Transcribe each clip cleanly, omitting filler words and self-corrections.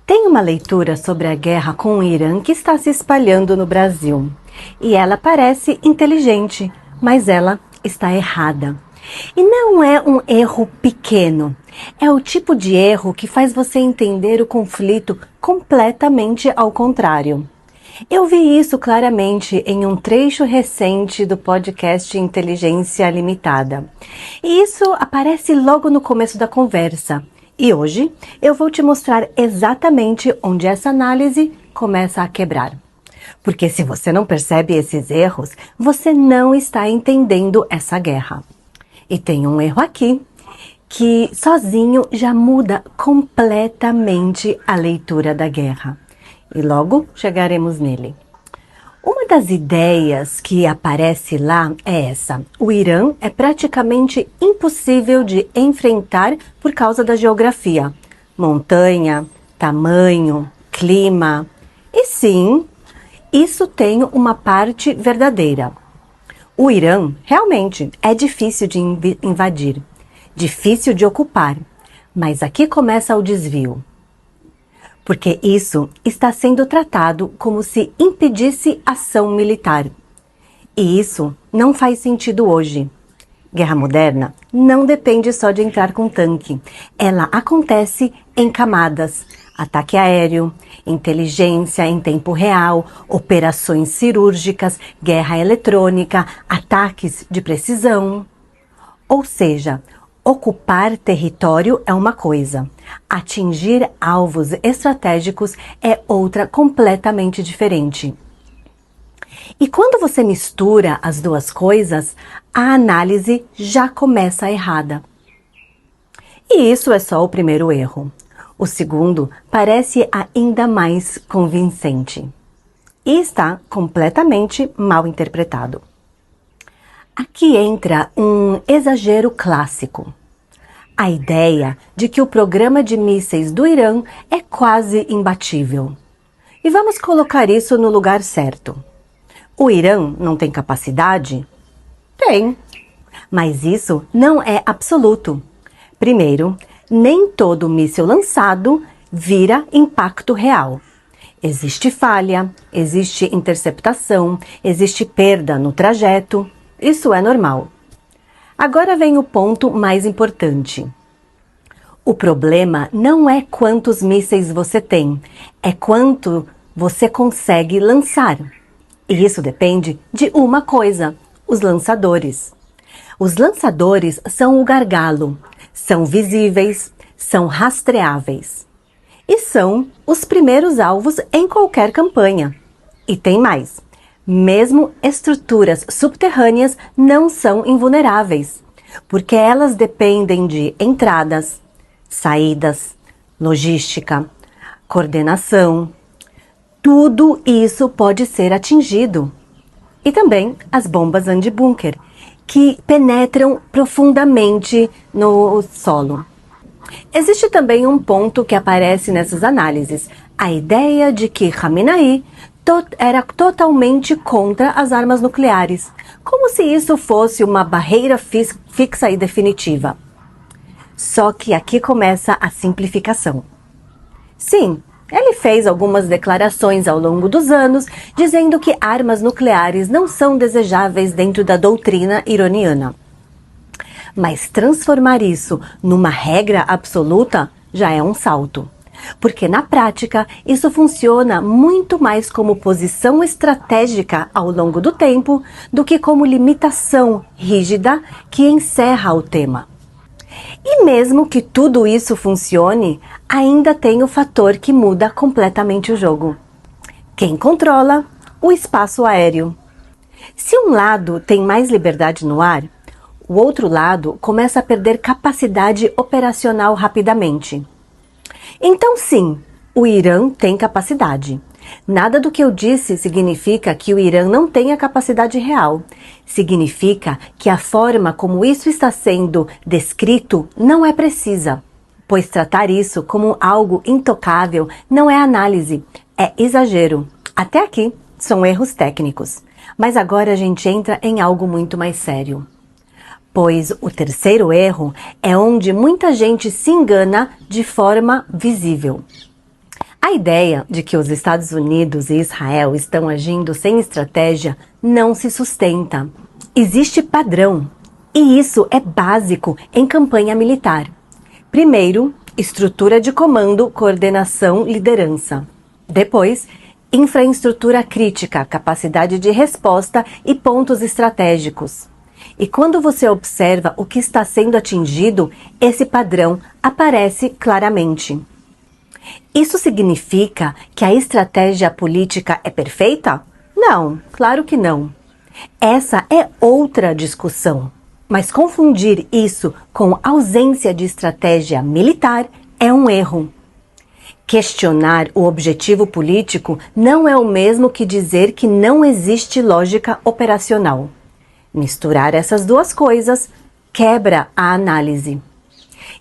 Tem uma leitura sobre a guerra com o Irã que está se espalhando no Brasil. E ela parece inteligente, mas ela está errada. E não é um erro pequeno. É o tipo de erro que faz você entender o conflito completamente ao contrário. Eu vi isso claramente em um trecho recente do podcast Inteligência Limitada. E isso aparece logo no começo da conversa. E hoje eu vou te mostrar exatamente onde essa análise começa a quebrar. Porque se você não percebe esses erros, você não está entendendo essa guerra. E tem um erro aqui, que sozinho já muda completamente a leitura da guerra. E logo chegaremos nele. Uma das ideias que aparece lá é essa: o Irã é praticamente impossível de enfrentar por causa da geografia, montanha, tamanho, clima. E sim, isso tem uma parte verdadeira. O Irã realmente é difícil de invadir, difícil de ocupar, mas aqui começa o desvio. Porque isso está sendo tratado como se impedisse ação militar. E isso não faz sentido hoje. Guerra moderna não depende só de entrar com tanque. Ela acontece em camadas. Ataque aéreo, inteligência em tempo real, operações cirúrgicas, guerra eletrônica, ataques de precisão. Ou seja, ocupar território é uma coisa, atingir alvos estratégicos é outra completamente diferente. E quando você mistura as duas coisas, a análise já começa errada. E isso é só o primeiro erro. O segundo parece ainda mais convincente. E está completamente mal interpretado. Aqui entra um exagero clássico. A ideia de que o programa de mísseis do Irã é quase imbatível. E vamos colocar isso no lugar certo. O Irã não tem capacidade? Tem. Mas isso não é absoluto. Primeiro, nem todo míssil lançado vira impacto real. Existe falha, existe interceptação, existe perda no trajeto. Isso é normal. Agora vem o ponto mais importante. O problema não é quantos mísseis você tem, é quanto você consegue lançar. E isso depende de uma coisa: os lançadores. Os lançadores são o gargalo, são visíveis, são rastreáveis. E são os primeiros alvos em qualquer campanha. E tem mais. Mesmo estruturas subterrâneas não são invulneráveis, porque elas dependem de entradas, saídas, logística, coordenação. Tudo isso pode ser atingido. E também as bombas anti-bunker, que penetram profundamente no solo. Existe também um ponto que aparece nessas análises: a ideia de que Khamenei era totalmente contra as armas nucleares, como se isso fosse uma barreira fixa e definitiva. Só que aqui começa a simplificação. Sim, ele fez algumas declarações ao longo dos anos, dizendo que armas nucleares não são desejáveis dentro da doutrina iraniana. Mas transformar isso numa regra absoluta já é um salto. Porque na prática isso funciona muito mais como posição estratégica ao longo do tempo do que como limitação rígida que encerra o tema. E mesmo que tudo isso funcione, ainda tem o fator que muda completamente o jogo. Quem controla? O espaço aéreo. Se um lado tem mais liberdade no ar, o outro lado começa a perder capacidade operacional rapidamente. Então sim, o Irã tem capacidade. Nada do que eu disse significa que o Irã não tenha capacidade real. Significa que a forma como isso está sendo descrito não é precisa, pois tratar isso como algo intocável não é análise, é exagero. Até aqui são erros técnicos, mas agora a gente entra em algo muito mais sério. Pois o terceiro erro é onde muita gente se engana de forma visível. A ideia de que os Estados Unidos e Israel estão agindo sem estratégia não se sustenta. Existe padrão, e isso é básico em campanha militar. Primeiro, estrutura de comando, coordenação, liderança. Depois, infraestrutura crítica, capacidade de resposta e pontos estratégicos. E quando você observa o que está sendo atingido, esse padrão aparece claramente. Isso significa que a estratégia política é perfeita? Não, claro que não. Essa é outra discussão. Mas confundir isso com ausência de estratégia militar é um erro. Questionar o objetivo político não é o mesmo que dizer que não existe lógica operacional. Misturar essas duas coisas quebra a análise.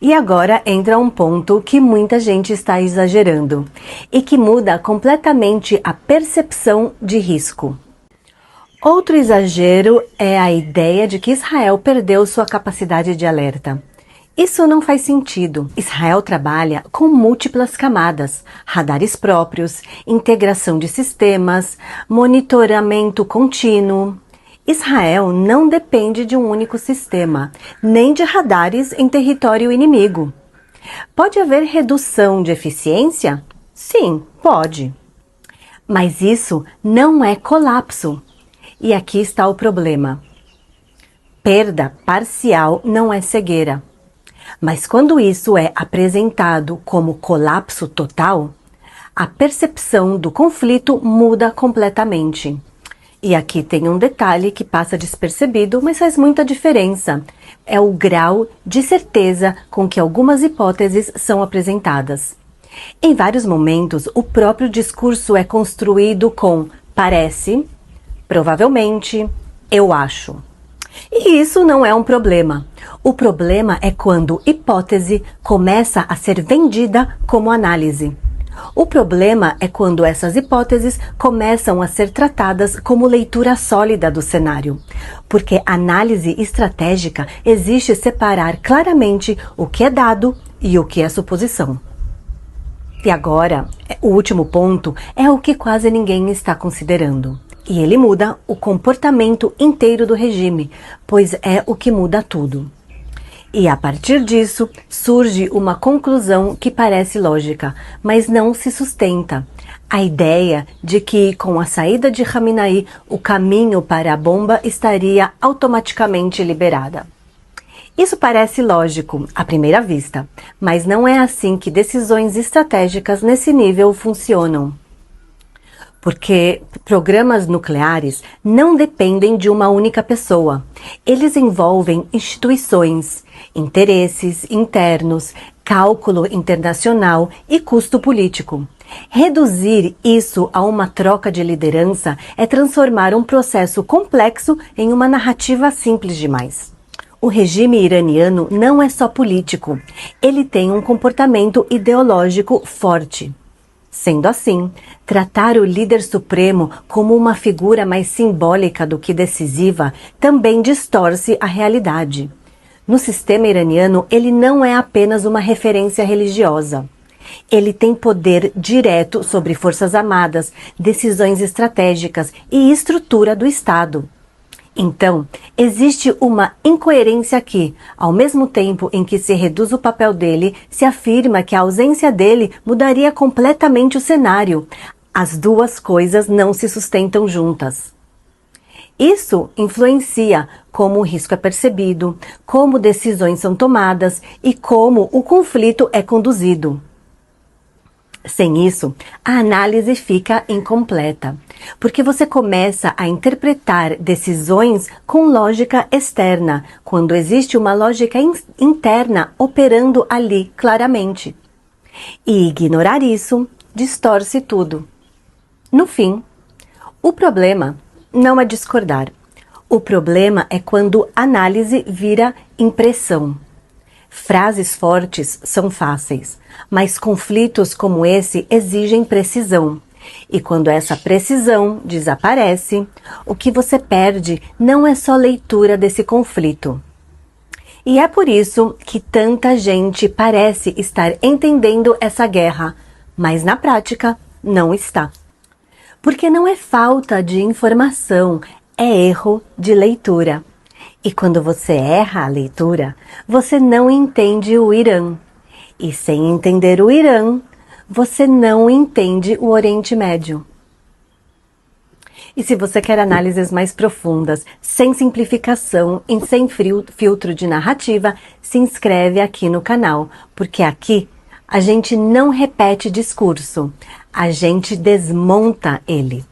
E agora entra um ponto que muita gente está exagerando e que muda completamente a percepção de risco. Outro exagero é a ideia de que Israel perdeu sua capacidade de alerta. Isso não faz sentido. Israel trabalha com múltiplas camadas, radares próprios, integração de sistemas, monitoramento contínuo. Israel não depende de um único sistema, nem de radares em território inimigo. Pode haver redução de eficiência? Sim, pode. Mas isso não é colapso. E aqui está o problema. Perda parcial não é cegueira. Mas quando isso é apresentado como colapso total, a percepção do conflito muda completamente. E aqui tem um detalhe que passa despercebido, mas faz muita diferença. É o grau de certeza com que algumas hipóteses são apresentadas. Em vários momentos, o próprio discurso é construído com parece, provavelmente, eu acho. E isso não é um problema. O problema é quando hipótese começa a ser vendida como análise. O problema é quando essas hipóteses começam a ser tratadas como leitura sólida do cenário, porque análise estratégica exige separar claramente o que é dado e o que é suposição. E agora, o último ponto é o que quase ninguém está considerando. E ele muda o comportamento inteiro do regime, pois é o que muda tudo. E a partir disso, surge uma conclusão que parece lógica, mas não se sustenta. A ideia de que, com a saída de Khamenei, o caminho para a bomba estaria automaticamente liberada. Isso parece lógico, à primeira vista, mas não é assim que decisões estratégicas nesse nível funcionam. Porque programas nucleares não dependem de uma única pessoa. Eles envolvem instituições, interesses internos, cálculo internacional e custo político. Reduzir isso a uma troca de liderança é transformar um processo complexo em uma narrativa simples demais. O regime iraniano não é só político, ele tem um comportamento ideológico forte. Sendo assim, tratar o líder supremo como uma figura mais simbólica do que decisiva também distorce a realidade. No sistema iraniano, ele não é apenas uma referência religiosa. Ele tem poder direto sobre forças armadas, decisões estratégicas e estrutura do Estado. Então, existe uma incoerência aqui. Ao mesmo tempo em que se reduz o papel dele, se afirma que a ausência dele mudaria completamente o cenário. As duas coisas não se sustentam juntas. Isso influencia como o risco é percebido, como decisões são tomadas e como o conflito é conduzido. Sem isso, a análise fica incompleta, porque você começa a interpretar decisões com lógica externa, quando existe uma lógica interna operando ali claramente. E ignorar isso distorce tudo. No fim, o problema não é discordar. O problema é quando análise vira impressão. Frases fortes são fáceis, mas conflitos como esse exigem precisão. E quando essa precisão desaparece, o que você perde não é só leitura desse conflito. E é por isso que tanta gente parece estar entendendo essa guerra, mas na prática não está. Porque não é falta de informação, é erro de leitura. E quando você erra a leitura, você não entende o Irã. E sem entender o Irã, você não entende o Oriente Médio. E se você quer análises mais profundas, sem simplificação e sem filtro de narrativa, se inscreve aqui no canal, porque aqui a gente não repete discurso, a gente desmonta ele.